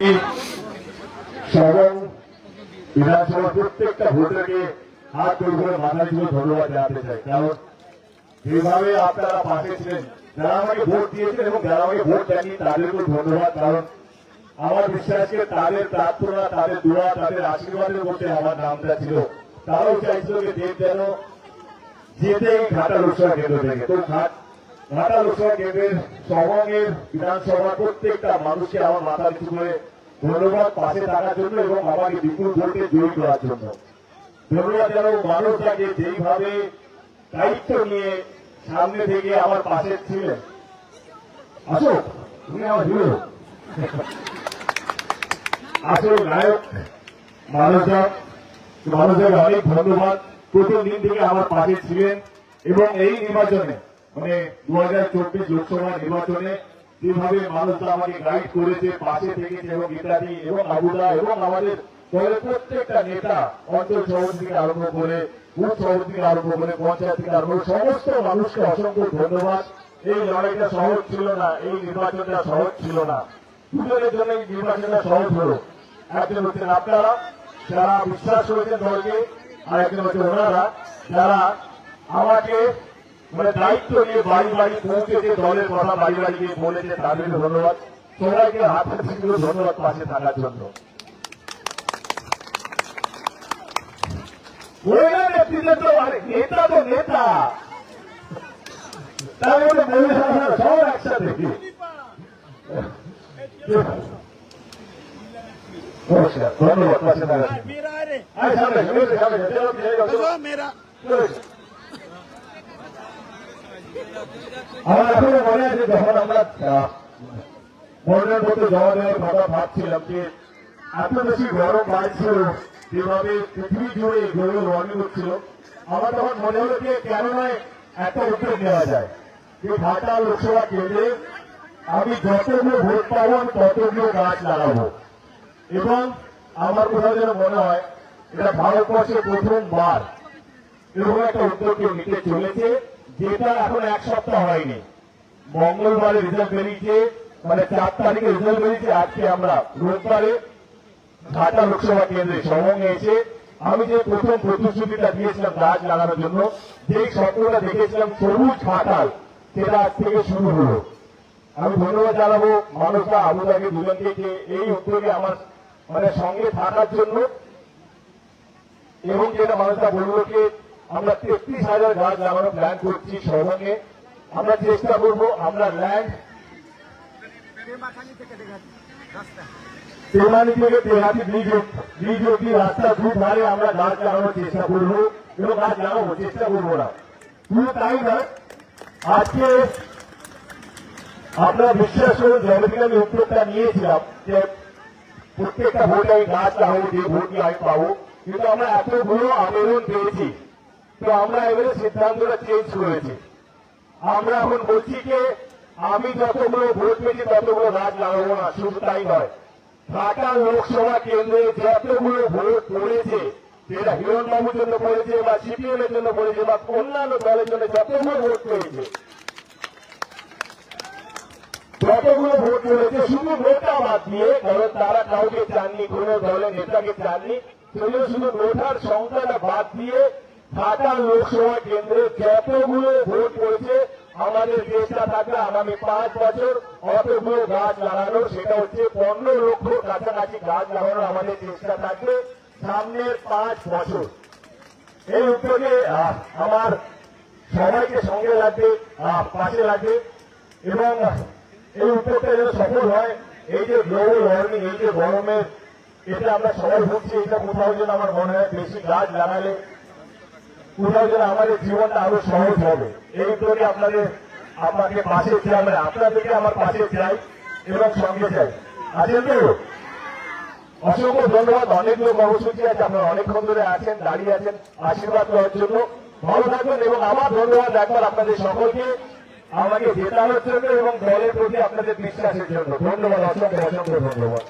এবং বিধানসভার প্রত্যেকটা ভোটারকে হাত তৈরি করে মাথা দিয়ে ধন্যবাদ জানাতে চাই। কারণ যেভাবে আপনারা পাশে ছিলেন, যারা আমাকে ভোট দিয়েছেন এবং যারা আমাকে ভোট দেননি তাদেরকেও ধন্যবাদ। কারণ আমার বিশ্বাসকে তাদের প্রার্থনা, তাদের দোয়া, তাদের আশীর্বাদের মধ্যে আমার নামটা ছিল। তারাও চাইছিল যে দেব যেন যেতে ঘাটা লোকসভা কেন্দ্র থেকে। তো ঘাটা লোকসভা কেন্দ্রের সবংয়ের বিধানসভার প্রত্যেকটা মানুষকে আমার মাথা নিচু করে ধন্যবাদ পাশে থাকার জন্য এবং আমাকে বিপুল ভোটে জয়ী করার জন্য। ধন্যবাদ যেন মানুষটাকে যেইভাবে দায়িত্ব নিয়ে সামনে থেকে আমার পাশে ছিলেন। আসো, তুমি আমার হিরো, আসল নায়ক মানুষের অনেক ধন্যবাদ। প্রথম দিন থেকে আমার পাশে ছিলেন এবং এই নির্বাচনে মানে 2024 লোকসভা নির্বাচনে যেভাবে মানুষরা আমাকে গাইড করেছে, পাশে থেকেছে এবং ইত্যাদি এবং আবুদা এবং আমাদের দলের প্রত্যেকটা নেতা, অঞ্চল সভাপতি থেকে আরম্ভ করে বুথ সভাপতি থেকে আরম্ভ করে পঞ্চায়েত থেকে আরম্ভ করে সমস্ত মানুষকে অসংখ্য ধন্যবাদ। এই লড়াইটা সহজ ছিল না, এই নির্বাচনটা সহজ ছিল না। দুজনের জন্য এই নির্বাচনটা সহজ হল। একজন হচ্ছেন আপনারা যারা বিশ্বাস করেছেন দলকে, আর একজন হচ্ছে ওনারা যারা আমাকে মানে দায়িত্ব নিয়ে বাড়ি বাড়ি পৌঁছেছে, দলের কথা বাড়ি বাড়ি গিয়ে বলেছে, তাদেরকে ধন্যবাদ। সবাইকে হাত হাতে ধন্যবাদ পাশে থাকার জন্য। নেতা তো নেতা, তার মধ্যে সব একসাথে। নমস্কার, ধন্যবাদ পাশে থাকার জন্য। আমার এখনো মনে আছে যখন আমরা মনোনয়ন পত্র জমা দেওয়ার কথা ভাবছিলাম যে এত বেশি গরম বাড়ছিল, যেভাবে পৃথিবী জুড়ে গ্লোবাল ওয়ার্মিং হচ্ছিল, আমার তখন মনে হলো যে কেন নয় একটা উদ্যোগ নেওয়া যায় যে ঘাটা লোকসভা কেন্দ্রে আমি যতগুলো ভোট পাবো আমি ততগুলো গাছ লাগাবো। এবং আমার কোথাও যেন মনে হয় এটা ভারতবর্ষে প্রথমবার এরকম একটা উদ্যোগ নিতে চলেছে, যেটা এখন এক সপ্তাহ হয়নি। মঙ্গলবারে রেজাল্ট বেরিয়েছে, মানে 4 তারিখে রেজাল্ট বেরিয়েছে। আজকে আমরা রোববারে ঘাটা লোকসভা কেন্দ্রে সবংয়ে এসে আমি যে প্রথম প্রতিশ্রুতিটা দিয়েছিলাম গাছ লাগানোর জন্য, যে স্বপ্নটা দেখেছিলাম সবুজ ঘাটাল, সেটা আজ থেকে শুরু হলো। আমি ধন্যবাদ জানাবো মানুষরা আবুদাকে দুজনকে যে এই উদ্যোগে আমার মানে সঙ্গে থাকার জন্য। এবং যেটা মানুষরা বললো যে আমরা 33,000 গাছ লাগানোর প্ল্যান করছি সবংয়ে। আমরা চেষ্টা করব আমরা ল্যান্ড তেমানি থেকে তেহাতি ব্রিজ অব্দি রাস্তা দুধারে আমরা গাছ লাগানোর চেষ্টা করব এবং গাছ লাগাবো, চেষ্টা করবো না। শুধু তাই না, আজকে আপনারা বিশ্বাস করুন, যবে থেকে আমি উদ্যোগটা নিয়েছিলাম যে প্রত্যেকটা ভোটে আমি গাছ লাগাবো, যে ভোটটি আমি পাবো, কিন্তু আমরা এতগুলো আবেদন পেয়েছি। তো আমরা এবারে সিদ্ধান্তটা চেঞ্জ করেছি। আমরা এখন বলছি যে আমি যতগুলো ভোট পেয়েছি ততগুলো গাছ লাগাবো না। শুধু তাই নয়, ঘাটা লোকসভা কেন্দ্রে যতগুলো ভোট পড়েছে, যেটা হিরণবাবুর জন্য পড়েছে বা সিপিএম এর জন্য পড়েছে বা অন্যান্য দলের জন্য যতগুলো ভোট পেয়েছে, যতগুলো ভোট পড়েছে শুধু নোটা বাদ দিয়ে, কারণ তারা কাউকে চাননি, কোন দলের নেতাকে চাননি, সেগুলো শুধু নোটার সংখ্যাটা বাদ দিয়ে ঘাটা লোকসভা কেন্দ্রে যতগুলো ভোট পড়েছে আমাদের চেষ্টা থাকবে আগামী 5 বছর অতগুলো গাছ লাগানোর। সেটা হচ্ছে 15 লক্ষ কাছাকাছি গাছ লাগানোর আমাদের চেষ্টা থাকবে সামনের 5 বছর। এই উদ্যোগে আমার সবাইকে সঙ্গে লাগবে, পাশে লাগবে এবং এই উদ্যোগটা যেন সফল হয়। এই যে গ্লোবাল ওয়ার্মিং, এই যে গরমের, এটা আমরা সবাই ভুগছি, এটা কোথাও যেন আমার মনে হয় বেশি গাছ লাগালে কোথাও যেন আমাদের জীবনটা আরো সহজ হবে। এই উদ্যোগে আপনাকে পাশে চাই, আমরা আপনাদেরকে আমার পাশে চাই এবং সঙ্গে চাই। আছেন তো? অসংখ্য ধন্যবাদ। অনেক লোক কর্মসূচি আছে, আপনারা অনেকক্ষণ ধরে আছেন, দাঁড়িয়ে আছেন আশীর্বাদ করার জন্য। ভালো থাকবেন এবং আমার ধন্যবাদ একবার আপনাদের সকলকে আমাকে জেতানোর জন্য এবং দলের প্রতি আপনাদের বিশ্বাসের জন্য। ধন্যবাদ, অসংখ্য অসংখ্য ধন্যবাদ।